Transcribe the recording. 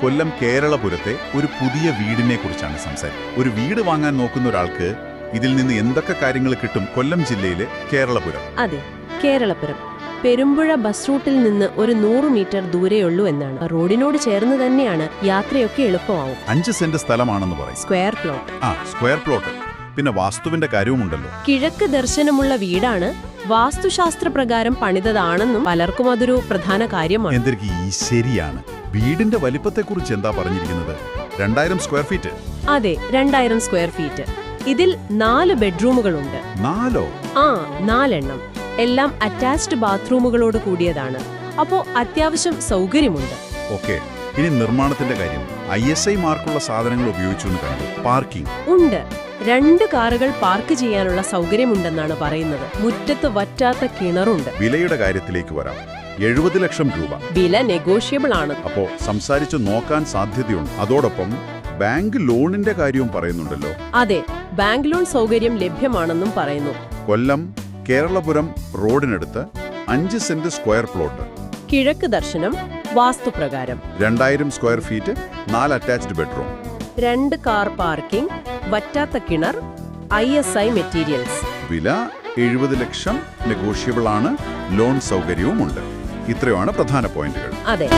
കൊല്ലം കേരളപുരത്തെ ഒരു പുതിയ വീടിനെ കുറിച്ചാണ് സംസാരിക്കുന്നത്. ഒരു വീട് വാങ്ങാൻ നോക്കുന്ന ഒരാൾക്ക് ഇതിൽ നിന്ന് എന്തൊക്കെ കാര്യങ്ങൾ കിട്ടും? കൊല്ലം ജില്ലയിലെ കേരളപുരം. അതെ, കേരളപുരം പെരുമ്പുഴ ബസ് റൂട്ടിൽ നിന്ന് ഒരു 100 മീറ്റർ ദൂരെയുള്ളൂ എന്നാണ്. റോഡിനോട് ചേർന്ന് തന്നെയാണ്, യാത്രയൊക്കെ എളുപ്പമാവും. 5 സെന്റ് സ്ഥലമാണെന്ന് പറയും. Square plot. Square plot. പിന്നെ വാസ്തുവിന്റെ കാര്യവുമുണ്ടല്ലോ. കിഴക്ക് ദർശനമുള്ള വീടാണ്. വാസ്തുശാസ്ത്രപ്രകാരം പണിതതാണെന്നും പലർക്കും അതൊരു പ്രധാന കാര്യമാണ്. എന്തൊക്കെ ശരിയാണ്. വീടിന്റെ വലിപ്പത്തെക്കുറിച്ച് എന്താ പറഞ്ഞിരിക്കുന്നത്? 2000 സ്ക്വയർ ഫീറ്റ്. അതെ, 2000 സ്ക്വയർ ഫീറ്റ്. ഇതിൽ 4 ബെഡ്റൂമുകളുണ്ട്. 4? 4 എല്ലാം അറ്റാച്ച്ഡ് ബാത്റൂമുകളോട് കൂടിയതാണ്. അപ്പോ അത്യാവശ്യം സൗകര്യമുണ്ട്. ഓക്കെ, ഇനി നിർമ്മാണത്തിന്റെ കാര്യം. ISI മാർക്കുള്ള സാധനങ്ങൾ ഉപയോഗിച്ചു എന്ന് കണ്ടു. പാർക്കിംഗ് ഉണ്ട്. 2 കാറുകൾ പാർക്ക് ചെയ്യാനുള്ള സൗകര്യമുണ്ടെന്നാണ് പറയുന്നത്. മുറ്റത്ത് വറ്റാത്ത കിണറുണ്ട്. വിലയുടെ കാര്യത്തിലേക്ക് വരാം. 70 ലക്ഷം രൂപ. വില നെഗോഷ്യബിൾ ആണ്. അപ്പോ സംസാരിച്ച് നോക്കാൻ സാധ്യതയുണ്ട്. അതോടൊപ്പം ബാങ്ക് ലോണിന്റെ കാര്യവും പറയുന്നുണ്ടല്ലോ. അതെ, ബാങ്ക് ലോൺ സൗകര്യം ലഭ്യമാണെന്നും പറയുന്നു. കൊല്ലം കേരളപുരം റോഡിനടുത്ത് 5 സെന്റ് സ്ക്വയർ പ്ലോട്ട്. കിഴക്ക് ദർശനം വാസ്തുപ്രകാരം. 2000 square feet, 4 attached bedroom. 2 car parking, വറ്റാത്ത കിണർ, ISI മെറ്റീരിയൽസ്. വില 70 ലക്ഷം, നെഗോഷ്യബിൾ ആണ്. ലോൺ സൗകര്യവുമുണ്ട്. ഇത്രയാണ് പ്രധാന പോയിന്റുകൾ. അതെ.